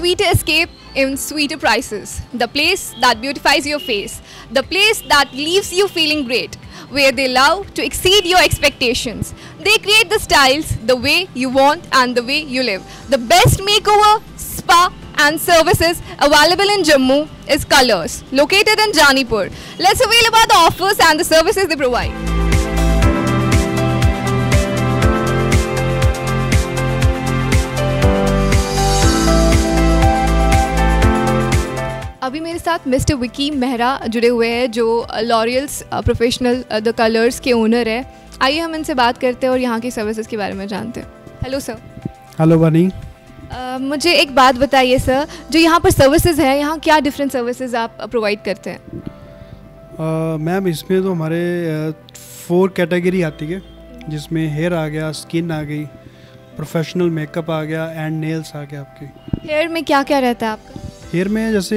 sweeter escape in sweeter prices. The place that beautifies your face. The place that leaves you feeling great. Where they love to exceed your expectations. They create the styles the way you want and the way you live. The best makeover, spa and services available in Jammu is Colors, located in Janipur. Let's avail about the offers and the services they provide. अभी मेरे साथ mister Vicky Mehra जुड़े हुए हैं जो laurels professional the colours के owner है। आइए हम इनसे बात करते हैं और यहाँ की सर्विसेज के बारे में जानते हैं। Hello sir. हेलो बनी। मुझे एक बात बताइए सर, जो यहाँ पर सर्विसेज है, यहाँ क्या डिफरेंट सर्विसेज आप प्रोवाइड करते हैं? मैम इसमें तो हमारे 4 कैटेगरी आती है, जिसमें हेयर आ गया, स्किन आ गई, प्रोफेशनल मेकअप आ गया एंड नेल्स आ गया। आपके हेयर में क्या क्या रहता है आपका? हेयर में जैसे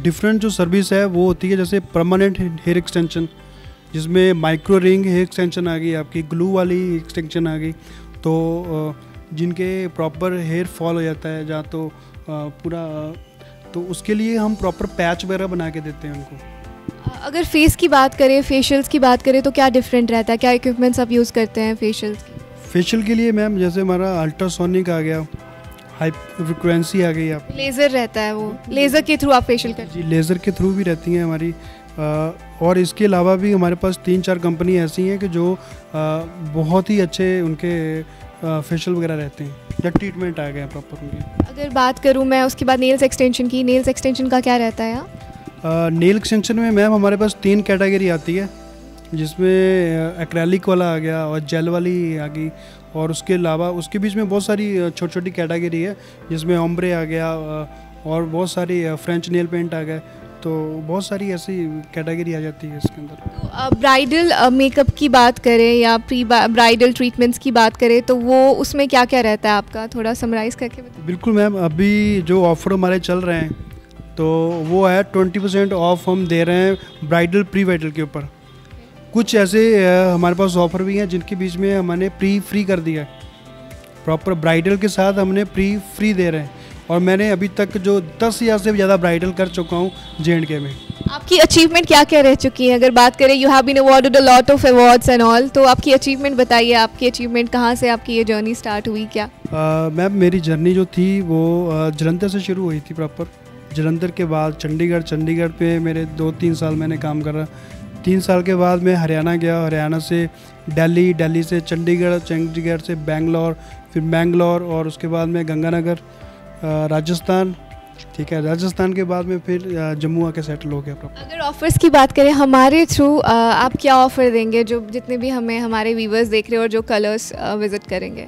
डिफरेंट जो सर्विस है वो होती है, जैसे परमानेंट हेयर एक्सटेंशन, जिसमें माइक्रो रिंग हेयर एक्सटेंशन आ गई, आपकी ग्लू वाली एक्सटेंशन आ गई। तो जिनके प्रॉपर हेयर फॉल हो जाता है जहाँ तो पूरा, तो उसके लिए हम प्रॉपर पैच वगैरह बना के देते हैं उनको। अगर फेस की बात करें, फेशियल्स की बात करें तो क्या डिफरेंट रहता है? क्या इक्विपमेंट्स आप यूज़ करते हैं फेशियल्स की? फेशियल के लिए मैम जैसे हमारा अल्ट्रासोनिक आ गया, हाई फ्रिक्वेंसी आ गई। आप लेज़र रहता है, वो लेज़र के थ्रू आप फेशियल करते हैं? जी, लेज़र के थ्रू भी रहती हैं हमारी। और इसके अलावा भी हमारे पास 3-4 कंपनी ऐसी हैं कि जो बहुत ही अच्छे उनके फेशियल वगैरह रहते हैं या ट्रीटमेंट आ गया प्रॉपर उनके। अगर बात करूं मैं उसके बाद नेल्स एक्सटेंशन की, नेल्स एक्सटेंशन का क्या रहता है यहाँ? नेल एक्सटेंशन में मैम हमारे पास 3 कैटेगरी आती है, जिसमें एक्रेलिक वाला आ गया और जेल वाली आ गई, और उसके अलावा उसके बीच में बहुत सारी छोटी छोटी कैटेगरी है, जिसमें ओम्ब्रे आ गया और बहुत सारी फ्रेंच नेल पेंट आ गए। तो बहुत सारी ऐसी कैटेगरी आ जाती है इसके अंदर। तो ब्राइडल मेकअप की बात करें या प्री ब्राइडल ट्रीटमेंट्स की बात करें तो वो उसमें क्या क्या रहता है आपका, थोड़ा समराइज़ करके बताइए। बिल्कुल मैम, अभी जो ऑफ़र हमारे चल रहे हैं तो वो है 20% ऑफ हम दे रहे हैं ब्राइडल प्री ब्राइडल के ऊपर। कुछ ऐसे हमारे पास ऑफ़र भी हैं जिनके बीच में हमने प्री फ्री कर दिया है, प्रॉपर ब्राइडल के साथ हमने प्री फ्री दे रहे हैं। और मैंने अभी तक जो 10,000 से ज़्यादा ब्राइडल कर चुका हूँ J&K में। आपकी अचीवमेंट क्या क्या रह चुकी है? अगर बात करें, you have been awarded a lot of awards and all, तो आपकी अचीवमेंट बताइए, आपकी अचीवमेंट कहाँ से आपकी ये जर्नी स्टार्ट हुई क्या? मैम मेरी जर्नी जो थी वो जलंधर से शुरू हुई थी प्रॉपर। जलंधर के बाद चंडीगढ़ पे मेरे 2-3 साल मैंने काम करा। 3 साल के बाद मैं हरियाणा गया, हरियाणा से दिल्ली से चंडीगढ़ से बेंगलोर, फिर बेंगलोर, और उसके बाद में गंगानगर, राजस्थान। ठीक है, राजस्थान के बाद में फिर जम्मू आके सेटल हो गया प्रॉपर। अगर ऑफर्स की बात करें हमारे थ्रू, आप क्या ऑफ़र देंगे जो जितने भी हमें हमारे व्यूवर्स देख रहे हैं और जो कलर्स विज़िट करेंगे?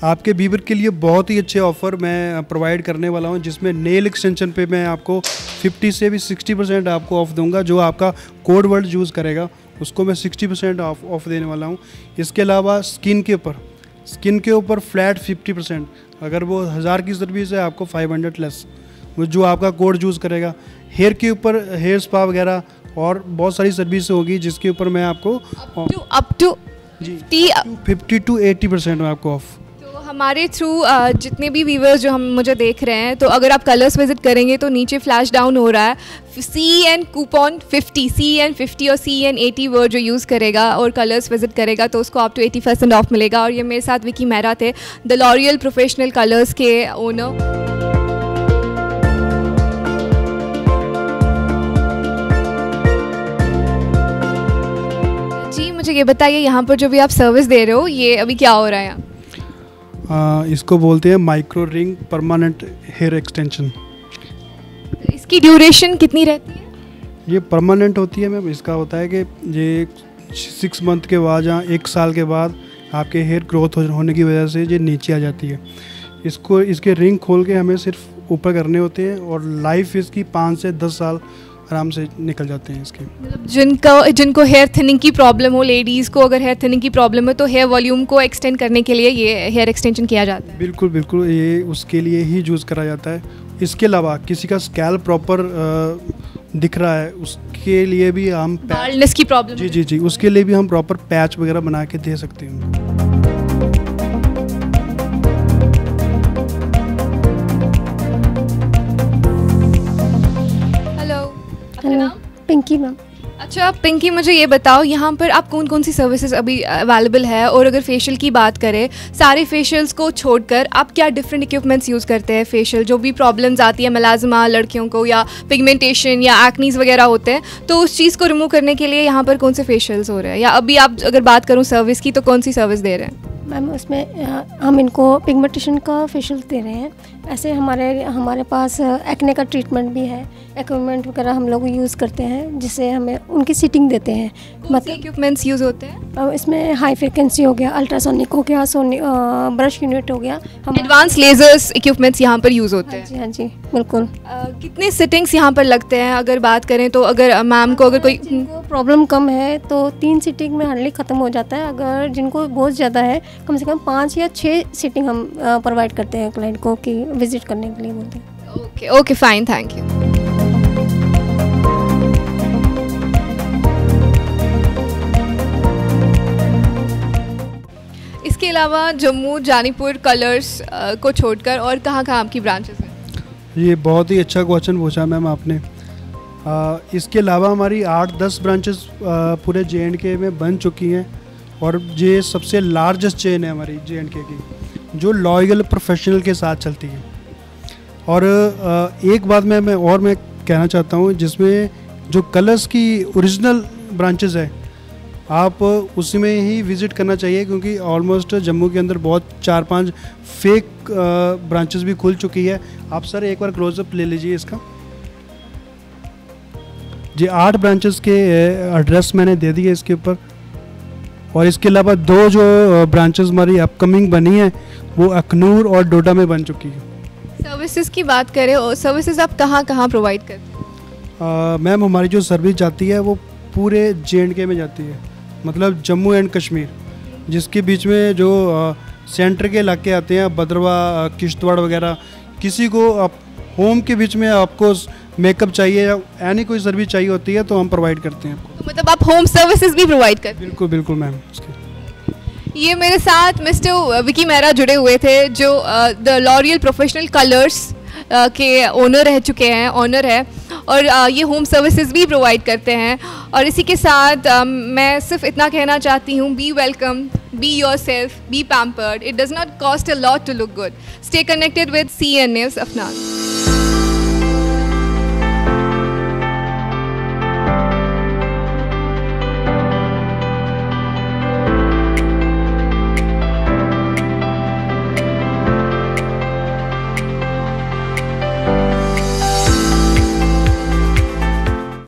आपके व्यूवर के लिए बहुत ही अच्छे ऑफ़र मैं प्रोवाइड करने वाला हूं, जिसमें नेल एक्सटेंशन पे मैं आपको 50 से भी 60% आपको ऑफ़ दूंगा। जो आपका कोड वर्ड यूज़ करेगा उसको मैं 60% ऑफ देने वाला हूं। इसके अलावा स्किन के ऊपर फ्लैट 50%। अगर वो 1000 की सर्विस है आपको 500 लेस, वो जो आपका कोड यूज़ करेगा। हेयर के ऊपर हेयर स्पा वगैरह और बहुत सारी सर्विस होगी जिसके ऊपर मैं आपको अप टू 50 to 80% में आपको ऑफ। हमारे थ्रू जितने भी व्यूवर्स जो हम मुझे देख रहे हैं, तो अगर आप कलर्स विजिट करेंगे तो नीचे फ्लैश डाउन हो रहा है CN कूपन 50, CN 50 और CN 80 वर्ड जो यूज़ करेगा और कलर्स विजिट करेगा तो उसको आप टू 80% ऑफ मिलेगा। और ये मेरे साथ विकी मेहरा थे, द लॉरियल प्रोफेशनल कलर्स के ओनर। जी मुझे ये बताइए, यहाँ पर जो भी आप सर्विस दे रहे हो ये अभी क्या हो रहा है यहाँ? इसको बोलते हैं micro ring permanent hair extension. इसकी ड्यूरेशन कितनी रहती है? ये परमानेंट होती है मैम। इसका होता है कि ये 6 मंथ के बाद या 1 साल के बाद आपके हेयर ग्रोथ होने की वजह से ये नीचे आ जाती है। इसके रिंग खोल के हमें सिर्फ ऊपर करने होते हैं और लाइफ इसकी 5 से 10 साल आराम से निकल जाते हैं इसके। मतलब जिनको हेयर थिनिंग की प्रॉब्लम हो, लेडीज़ को अगर हेयर थिनिंग की प्रॉब्लम है तो हेयर वॉल्यूम को एक्सटेंड करने के लिए ये हेयर एक्सटेंशन किया जाता है। बिल्कुल, ये उसके लिए ही यूज़ करा जाता है। इसके अलावा किसी का स्कैल्प प्रॉपर दिख रहा है, उसके लिए भी हम बाल्डनेस की प्रॉब्लम, जी, उसके लिए भी हम प्रॉपर पैच वगैरह बना के दे सकते हैं। पिंकी मैम। अच्छा पिंकी, मुझे ये बताओ यहाँ पर आप कौन कौन सी सर्विसेज अभी अवेलेबल है, और अगर फेशियल की बात करें, सारे फेशियल्स को छोड़कर आप क्या डिफरेंट इक्विपमेंट्स यूज़ करते हैं फेशियल, जो भी प्रॉब्लम्स आती है मेलाज़मा लड़कियों को, या पिगमेंटेशन या एक्नीज वगैरह होते हैं, तो उस चीज़ को रिमूव करने के लिए यहाँ पर कौन से फेशियल्स हो रहे हैं, या अभी आप अगर बात करूँ सर्विस की तो कौन सी सर्विस दे रहे हैं? मैम उसमें हम इनको पिगमेंटेशन का फेशियल दे रहे हैं। ऐसे हमारे पास एक्ने का ट्रीटमेंट भी है, इक्विपमेंट वगैरह हम लोग यूज़ करते हैं जिससे हमें उनकी सीटिंग देते हैं। मतलब इक्विपमेंट्स यूज़ होते हैं इसमें हाई फ्रिक्वेंसी हो गया, अल्ट्रासोनिक हो गया, ब्रश यूनिट हो गया, हम एडवांस लेजर्स इक्विपमेंट्स यहाँ पर यूज़ होते हैं। हाँ जी बिल्कुल। कितने सिटिंग्स यहाँ पर लगते हैं अगर बात करें तो? अगर मैम को अगर कोई प्रॉब्लम कम है तो 3 सीटिंग में हार्डली ख़त्म हो जाता है। अगर जिनको बहुत ज़्यादा है, कम से कम 5 या 6 सीटिंग हम प्रोवाइड करते हैं क्लाइंट को कि विजिट करने के लिए बोलते हैं। Okay okay fine, thank you. इसके अलावा जम्मू जानीपुर कलर्स को छोड़कर और कहाँ कहाँ आपकी ब्रांचेस हैं? ये बहुत ही अच्छा क्वेश्चन पूछा मैम आपने। इसके अलावा हमारी 8-10 ब्रांचेस पूरे JNK में बन चुकी हैं, और ये सबसे लार्जेस्ट चेन है हमारी JNK की, जो लॉयल प्रोफेशनल के साथ चलती है। और एक बात मैं कहना चाहता हूँ, जिसमें जो कलर्स की ओरिजिनल ब्रांचेस है आप उसी में ही विज़िट करना चाहिए, क्योंकि ऑलमोस्ट जम्मू के अंदर बहुत 4-5 फेक ब्रांचेस भी खुल चुकी है। आप सर एक बार क्लोजअप ले लीजिए इसका। जी 8 ब्रांचेस के एड्रेस मैंने दे दिए इसके ऊपर, और इसके अलावा 2 जो ब्रांचेस हमारी अपकमिंग बनी है वो अखनूर और डोडा में बन चुकी है। सर्विसेज की बात करें, और सर्विसेज आप कहाँ कहाँ प्रोवाइड करते हैं? मैम हमारी जो सर्विस जाती है वो पूरे JNK में जाती है, मतलब जम्मू एंड कश्मीर, जिसके बीच में जो सेंटर के इलाके आते हैं, भद्रवा, किश्तवाड़ वगैरह। किसी को होम के बीच में आपको मेकअप चाहिए या एनी कोई सर्विस चाहिए होती है तो हम प्रोवाइड करते हैं आपको। तो मतलब आप होम सर्विसेज भी प्रोवाइड करते हैं? बिल्कुल बिल्कुल मैम। ये मेरे साथ मिस्टर विकी मेहरा जुड़े हुए थे, जो द लॉरियल प्रोफेशनल कलर्स के ओनर रह चुके हैं, ऑनर है, और ये होम सर्विसेज भी प्रोवाइड करते हैं। और इसी के साथ मैं सिर्फ इतना कहना चाहती हूँ, be welcome, be yourself, be pampered, it does not cost a lot to look good. Stay connected with CNN News Afnan.